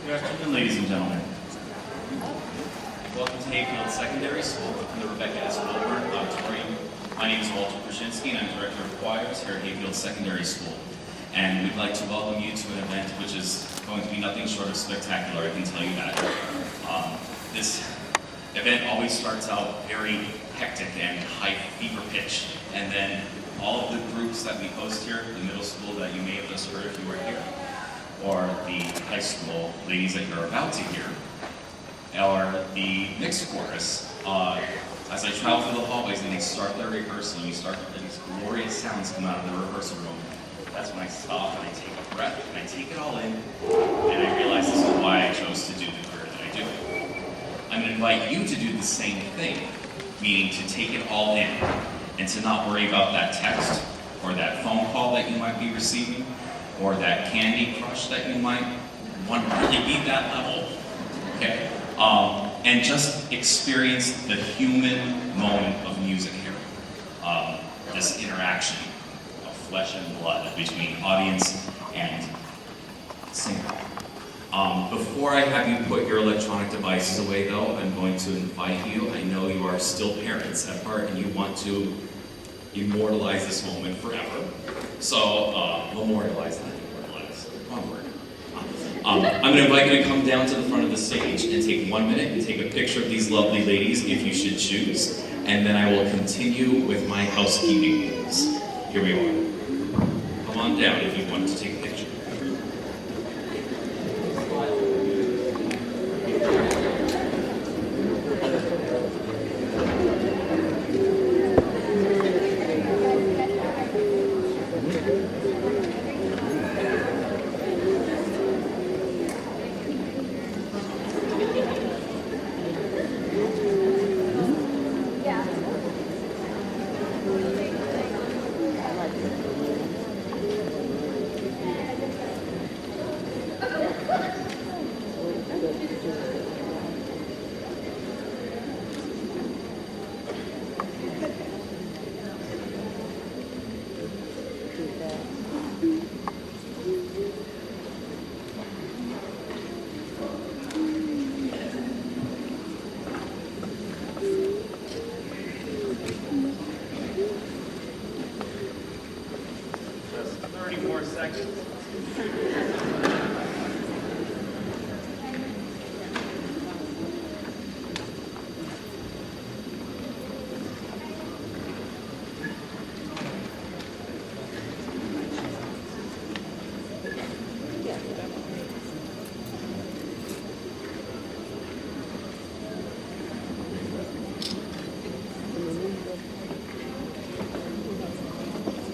Good afternoon, ladies and gentlemen. Welcome to Hayfield Secondary School in the Rebecca S. Wilburn Auditorium. My name is Walter Krasinski, and I'm Director of Choirs here at Hayfield Secondary School. And we'd like to welcome you to an event which is going to be nothing short of spectacular, I can tell you that. This event always starts out very hectic and high fever pitch, and then all of the groups that we host here, the middle school that you may have just heard if you were here, or the high school ladies that you're about to hear, or the mixed chorus. As I travel through the hallways and they start their rehearsal, and you start these glorious sounds come out of the rehearsal room, that's when I stop and I take a breath and I take it all in, and I realize this is why I chose to do the career that I do. I'm going to invite you to do the same thing, meaning to take it all in and to not worry about that text or that phone call that you might be receiving or that candy crush that you might want to really be that level, okay? And just experience the human moment of music here. This interaction of flesh and blood between audience and singer. Before I have you put your electronic devices away though, I'm going to invite you, I know you are still parents at heart and you want to immortalize this moment forever. So, memorialize, not immortalize, wrong word. I'm going to invite you to come down to the front of the stage and take 1 minute and take a picture of these lovely ladies if you should choose, and then I will continue with my housekeeping rules. Here we are. Come on down if you want to take a picture.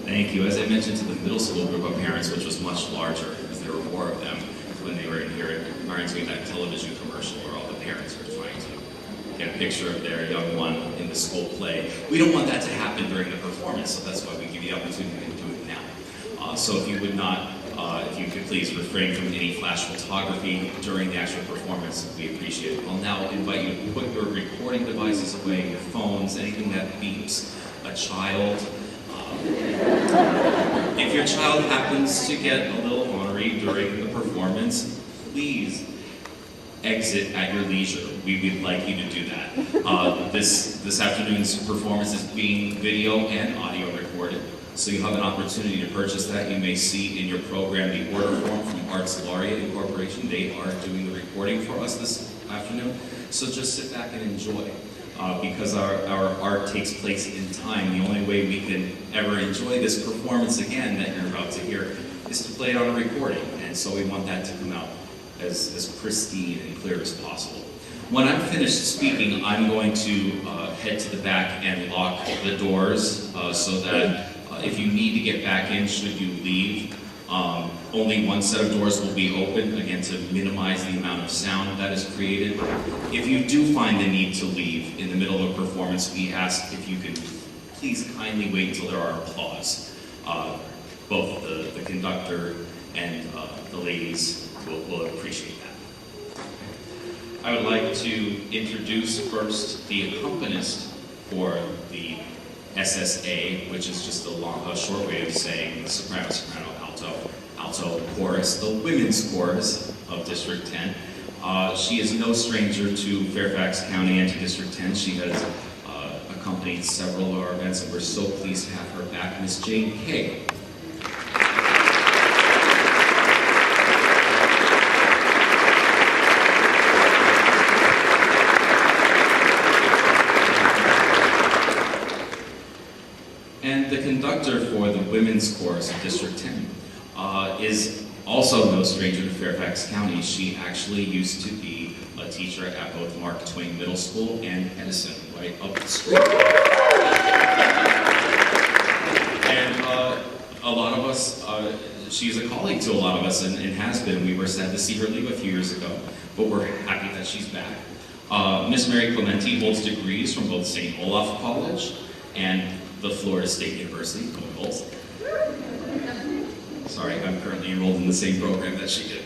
Thank you. As I mentioned to the middle school group of parents, which was much larger, because there were more of them when they were in here, it reminds me of that television commercial where all the parents were trying to get a picture of their young one in the school play. We don't want that to happen during the performance, so that's why we give you the opportunity to do it now. So if you would not, if you could please refrain from any flash photography during the actual performance, we appreciate it. I'll now invite you to put your recording devices away, your phones, anything that beeps, a child. If your child happens to get a little ornery during the performance, please exit at your leisure. We would like you to do that. This afternoon's performance is being video and audio recorded, so you have an opportunity to purchase that. You may see in your program the order form from Arts Laureate Incorporation. They are doing the recording for us this afternoon, so just sit back and enjoy. Because our art takes place in time, the only way we can ever enjoy this performance again that you're about to hear is to play it on a recording, and so we want that to come out as pristine and clear as possible. When I'm finished speaking, I'm going to head to the back and lock the doors so that if you need to get back in, should you leave, only one set of doors will be open, again, to minimize the amount of sound that is created. If you do find the need to leave in the middle of a performance, we ask if you could please kindly wait until there are applause. Both the conductor and the ladies will appreciate that. I would like to introduce first the accompanist for the SSA, which is just a short way of saying soprano, soprano, alto, alto chorus, the women's chorus of District 10. She is no stranger to Fairfax County and to District 10. She has accompanied several of our events, and we're so pleased to have her back, Miss Jane Kay. And the conductor for the women's chorus of District 10 is also no stranger to Fairfax County. She actually used to be a teacher at both Mark Twain Middle School and Edison, right up the street. And a lot of us, she's a colleague to a lot of us and has been. We were sad to see her leave a few years ago, but we're happy that she's back. Miss Mary Clementi holds degrees from both St. Olaf College and the Florida State University, Bulls. Sorry, I'm currently enrolled in the same program that she did.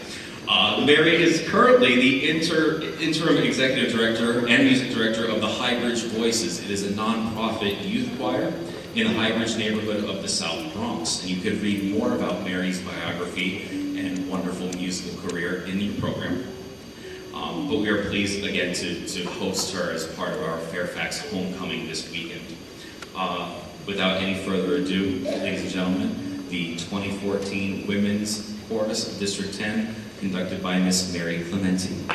Mary is currently the interim executive director and music director of the Highbridge Voices. It is a nonprofit youth choir in the Highbridge neighborhood of the South Bronx. And you could read more about Mary's biography and wonderful musical career in the program. But we are pleased again to host her as part of our Fairfax homecoming this weekend. Without any further ado, ladies and gentlemen, the 2014 Women's Chorus of District 10, conducted by Miss Mary Clementi.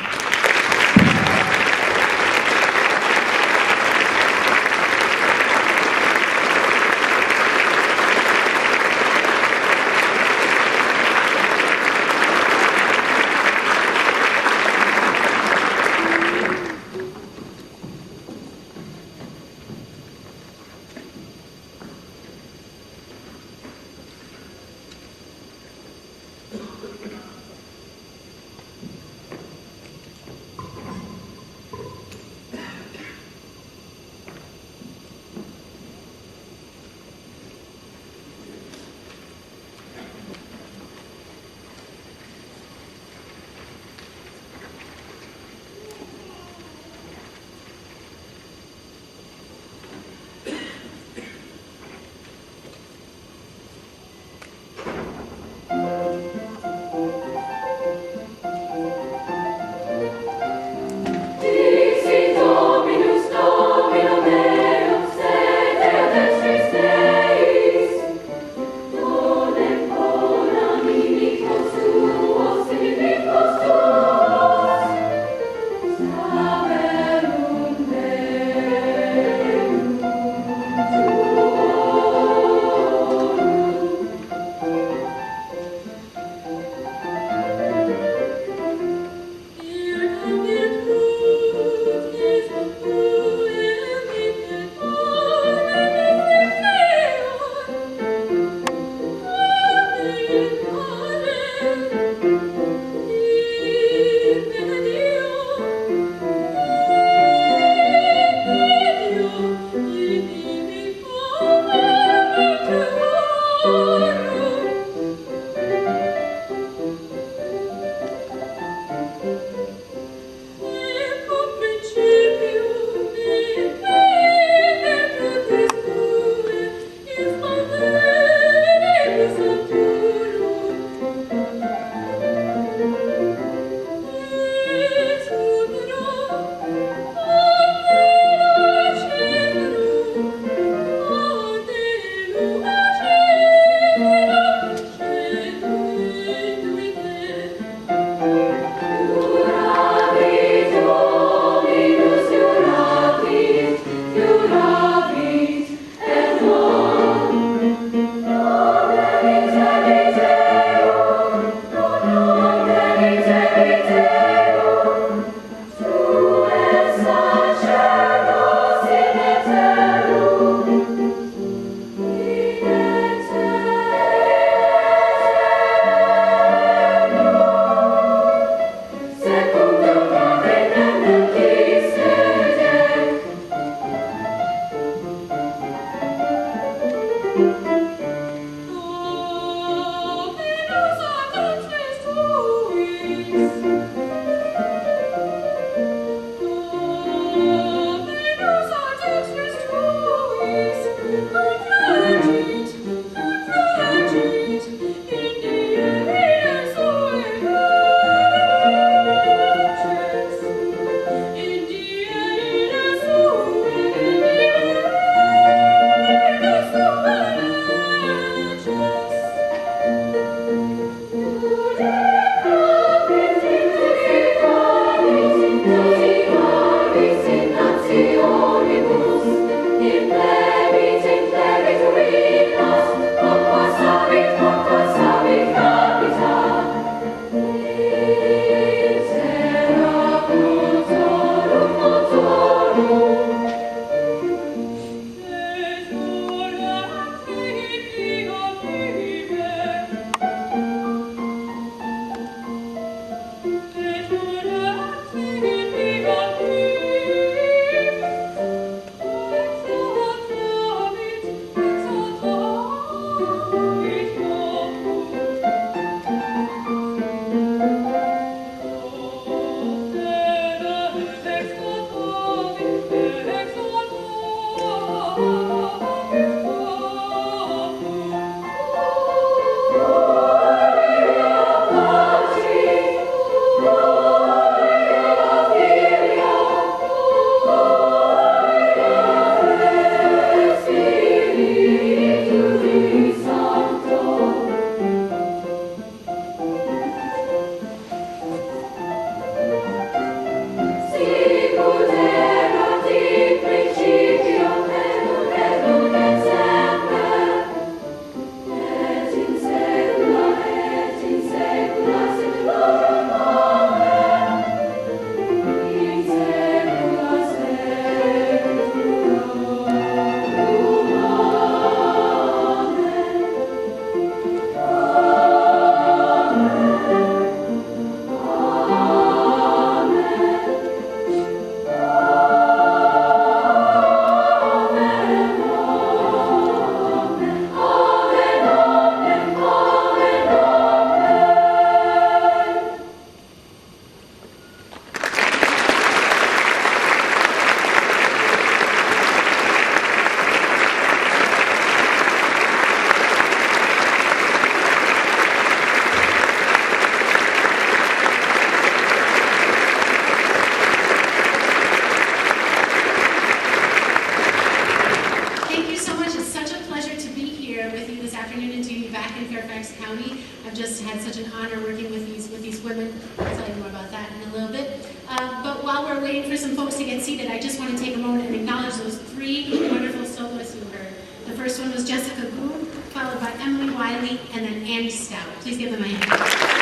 honor working with these women. I'll tell you more about that in a little bit. But while we're waiting for some folks to get seated, I just want to take a moment and acknowledge those three wonderful soloists you heard. The first one was Jessica Gould, followed by Emily Wiley, and then Annie Stout. Please give them a hand.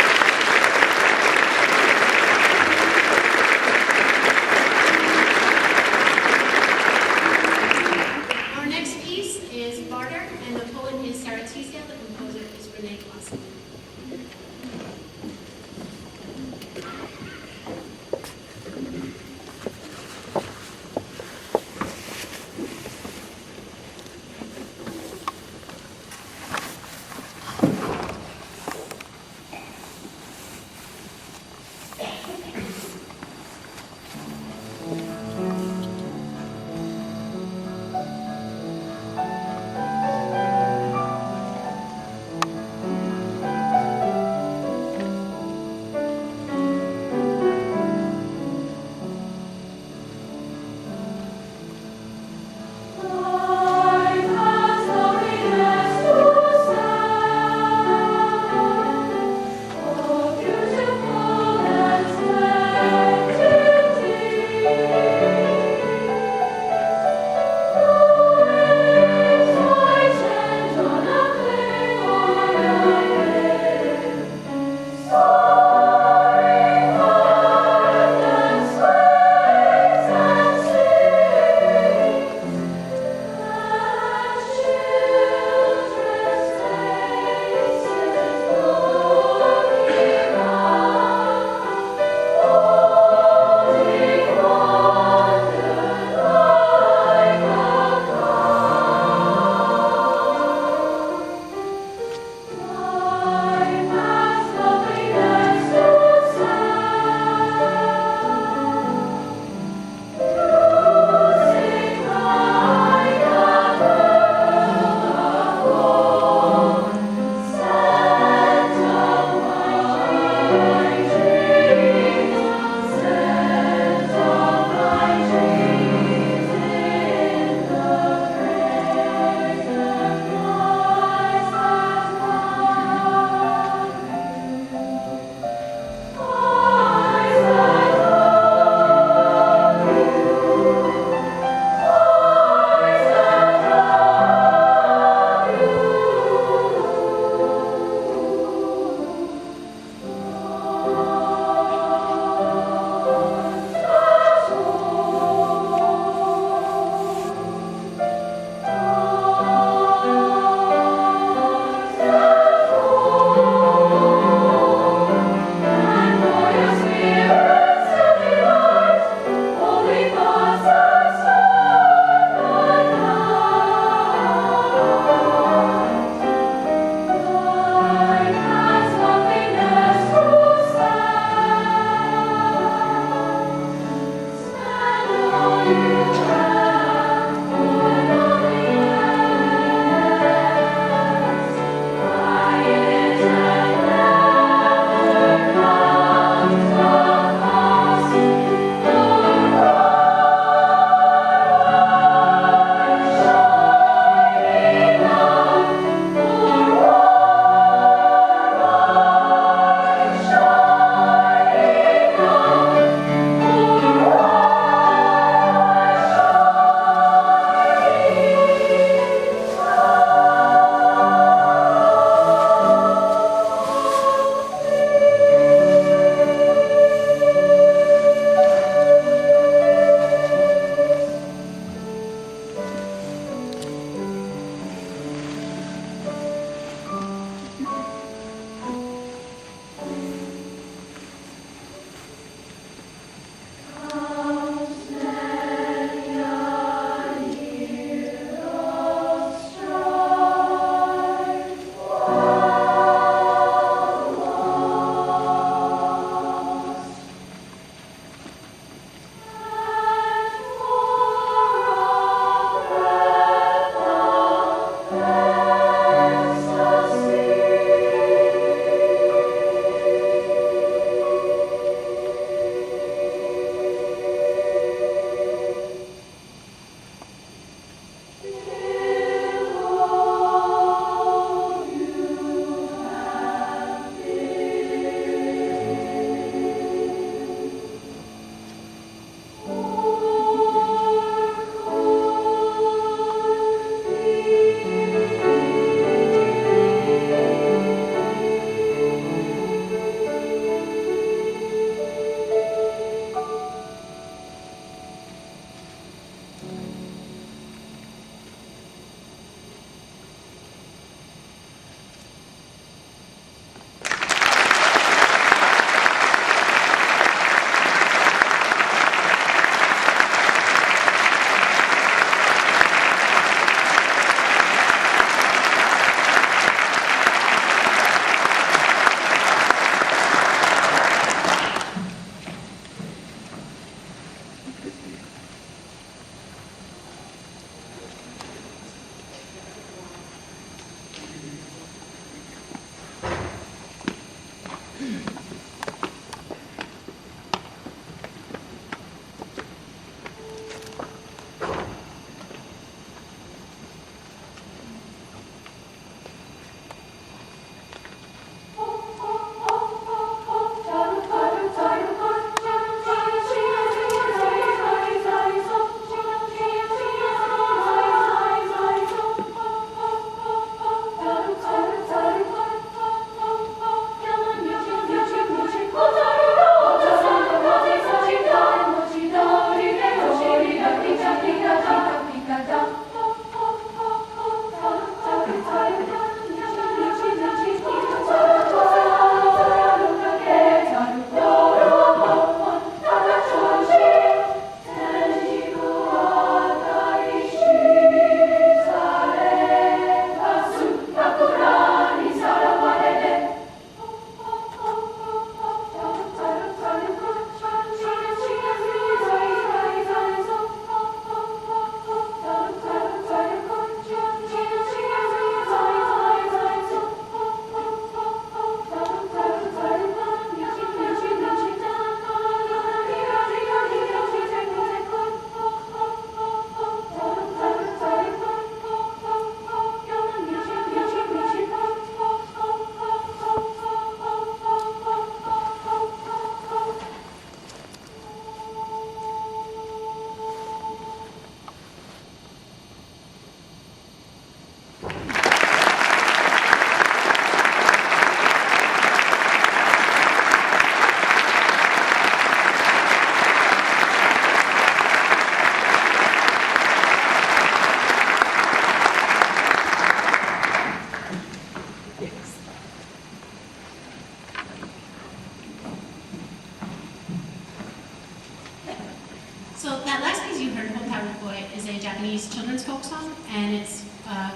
Boy is a Japanese children's folk song, and it's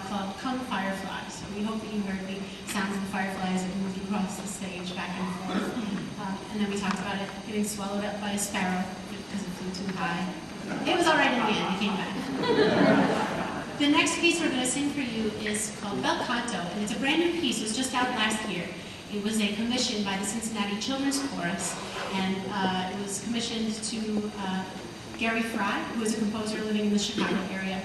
called Come Firefly. So we hope that you heard the sounds of the fireflies that moved across the stage back and forth. And then we talked about it getting swallowed up by a sparrow because it flew too high. It was all right in the end, it came back. The next piece we're going to sing for you is called Bel Canto, and it's a brand new piece. It was just out last year. It was a commission by the Cincinnati Children's Chorus, and it was commissioned to Gary Fry, who is a composer living in the Chicago area.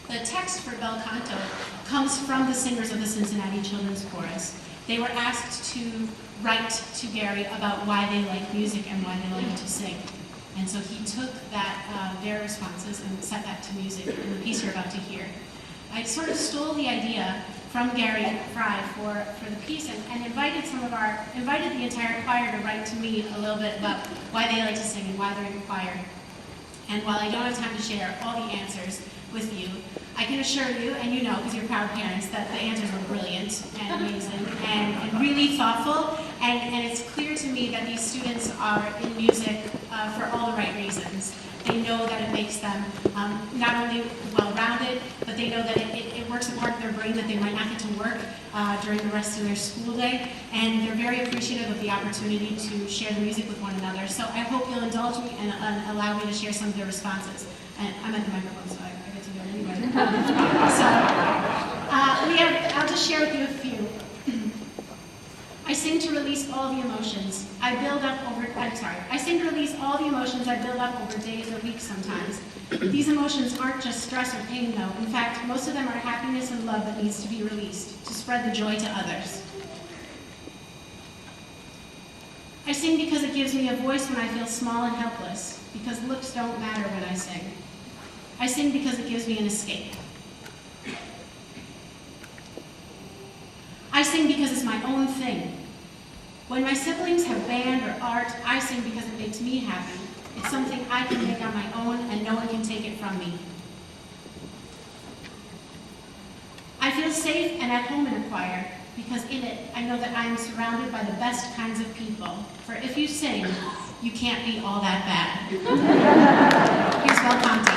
The text for Bel Canto comes from the singers of the Cincinnati Children's Chorus. They were asked to write to Gary about why they like music and why they like to sing. And so he took that, their responses and set that to music in the piece you're about to hear. I sort of stole the idea from Gary Fry for the piece and invited the entire choir to write to me a little bit about why they like to sing and why they're in choir. And while I don't have time to share all the answers with you, I can assure you, and you know because you're proud parents, that the answers were brilliant and amazing and really thoughtful. And it's clear to me that these students are in music for all the right reasons. They know that it makes them not only well-rounded, but they know that it works a part of their brain that they might not get to work during the rest of their school day. And they're very appreciative of the opportunity to share the music with one another. So I hope you'll indulge me and allow me to share some of their responses. And I'm at the microphone, so I get to do it anyway. I'll just share with you a few. I sing to release all the emotions I sing to release all the emotions I build up over days or weeks sometimes. These emotions aren't just stress or pain, though. In fact, most of them are happiness and love that needs to be released to spread the joy to others. I sing because it gives me a voice when I feel small and helpless, because looks don't matter when I sing. I sing because it gives me an escape. I sing because it's my own thing. When my siblings have band or art, I sing because it makes me happy. It's something I can make on my own, and no one can take it from me. I feel safe and at home in a choir, because in it, I know that I am surrounded by the best kinds of people. For if you sing, you can't be all that bad. Here's Bel Canto.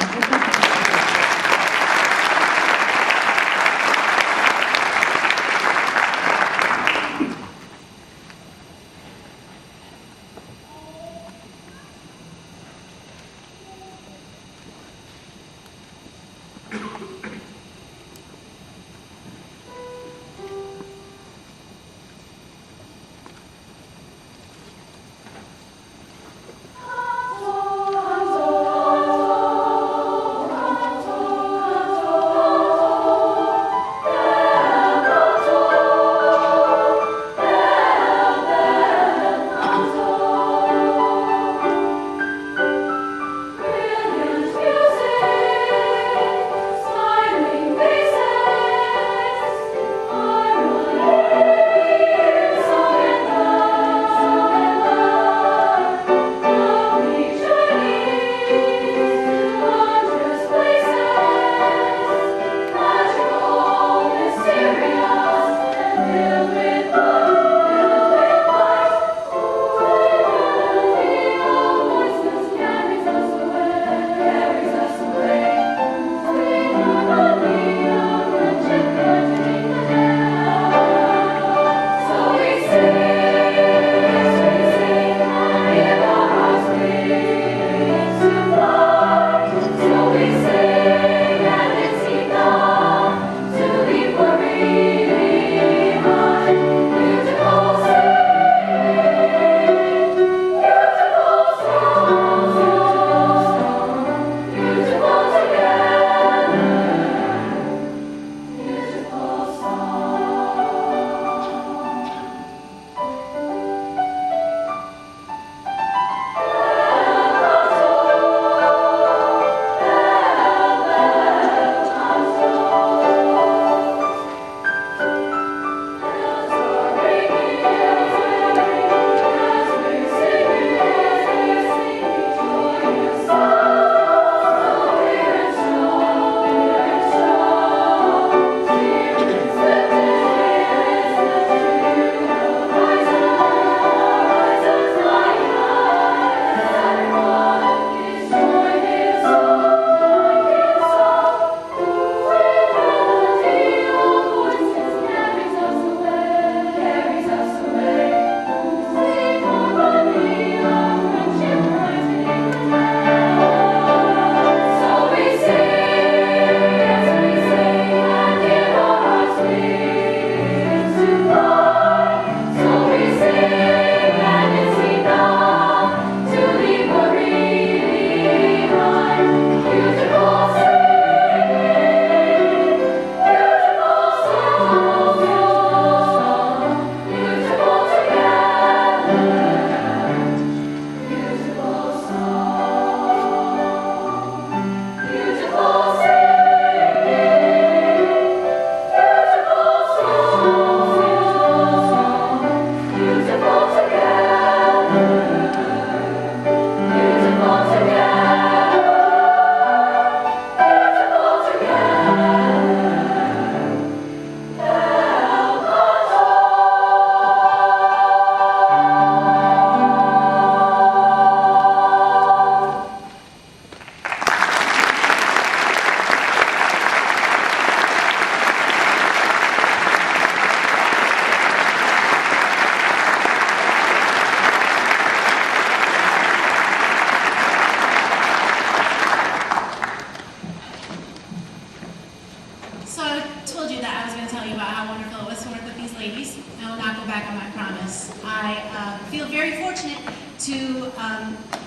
I feel very fortunate to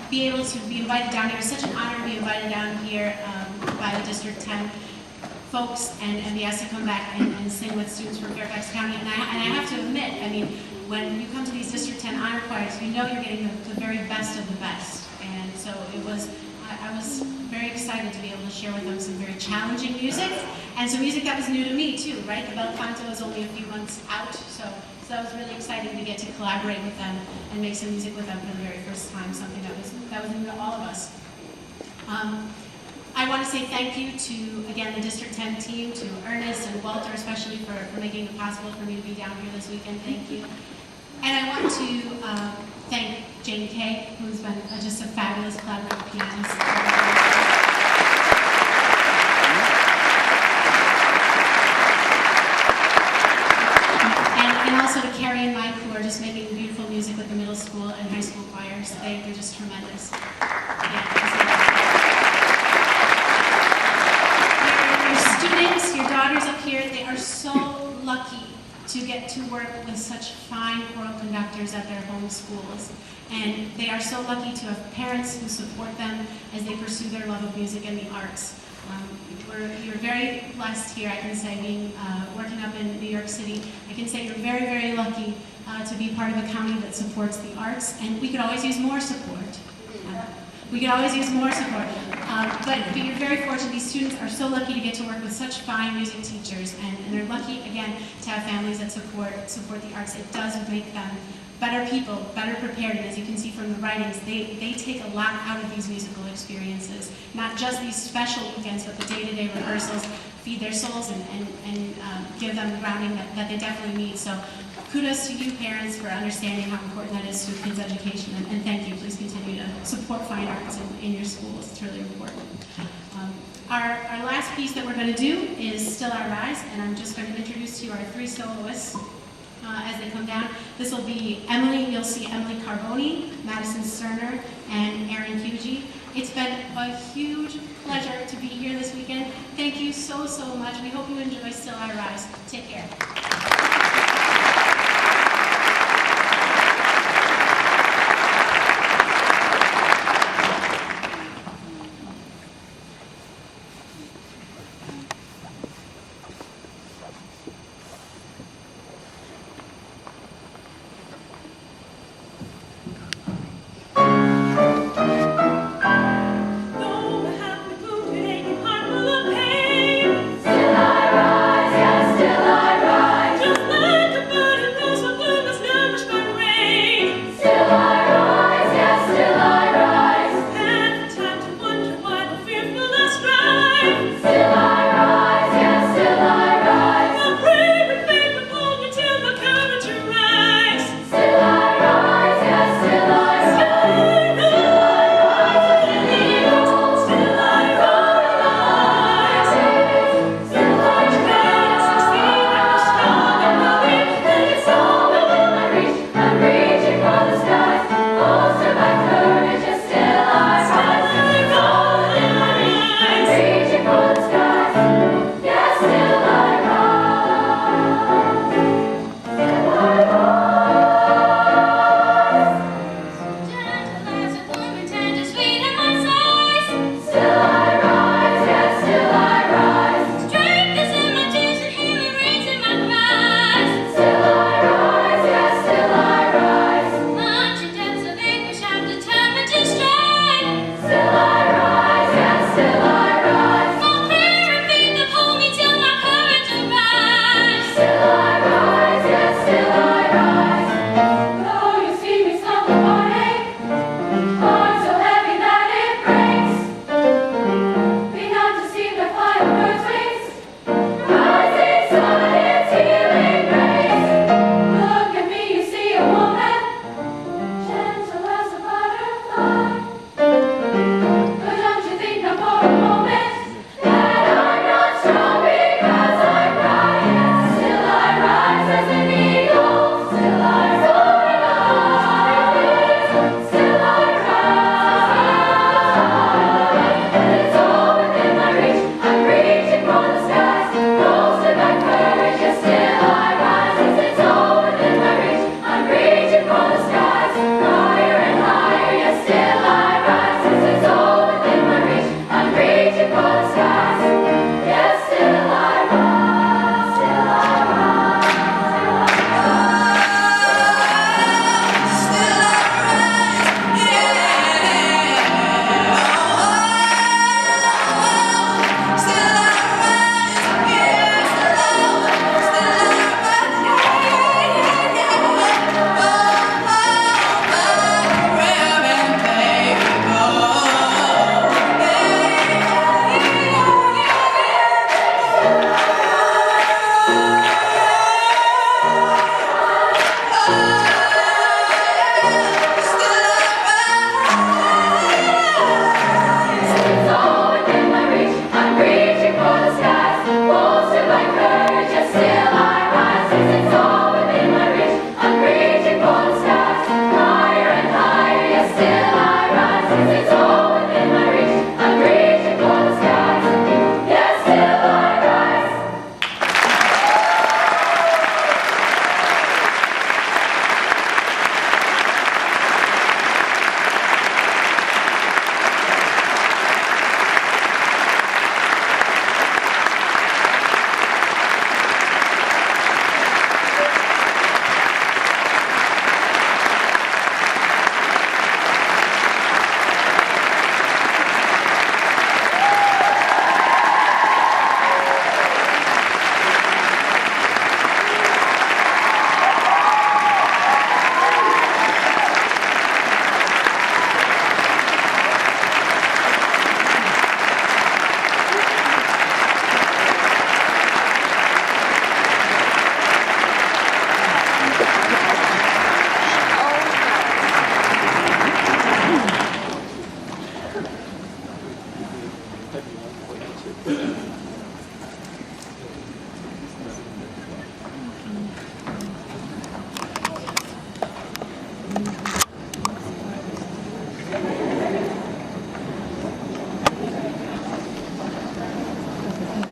be able to be invited down here. It's such an honor to be invited down here by the District 10 folks and be asked to come back and sing with students from Fairfax County. And I have to admit, I mean, when you come to these District 10 honor choirs, you know you're getting the very best of the best. And so it was, I was very excited to be able to share with them some very challenging music, and some music that was new to me too, right? The bel canto is only a few months out, so that was really exciting to get to collaborate with them and make some music with them for the very first time, something that was new to all of us. I want to say thank you to, again, the District 10 team, to Ernest and Walter especially for making it possible for me to be down here this weekend. Thank you. And I want to thank Jane Kay, who's been just a fabulous collaborative pianist. And also to Carrie and Mike, who are just making beautiful music with the middle school and high school choirs. They're just tremendous. Your students, your daughters up here, they are so lucky to get to work with such fine choral conductors at their home schools. And they are so lucky to have parents who support them as they pursue their love of music and the arts. You're very blessed here, I can say, being working up in New York City. I can say you're very, very lucky to be part of a county that supports the arts, and we could always use more support. We could always use more support. But you're very fortunate. These students are so lucky to get to work with such fine music teachers, and they're lucky, again, to have families that support the arts. It does make them better people, better prepared, and as you can see from the writings, they take a lot out of these musical experiences. Not just these special weekends, but the day-to-day rehearsals feed their souls and give them the grounding that they definitely need. So kudos to you parents for understanding how important that is to a kid's education, and thank you. Please continue to support fine arts in your schools. It's really important. Our last piece that we're going to do is Still I Rise, and I'm just going to introduce to you our three soloists as they come down. This will be Emily. You'll see Emily Carboni, Madison Cerner, and Erin Hugie. It's been a huge pleasure to be here this weekend. Thank you so, so much. We hope you enjoy Still I Rise. Take care.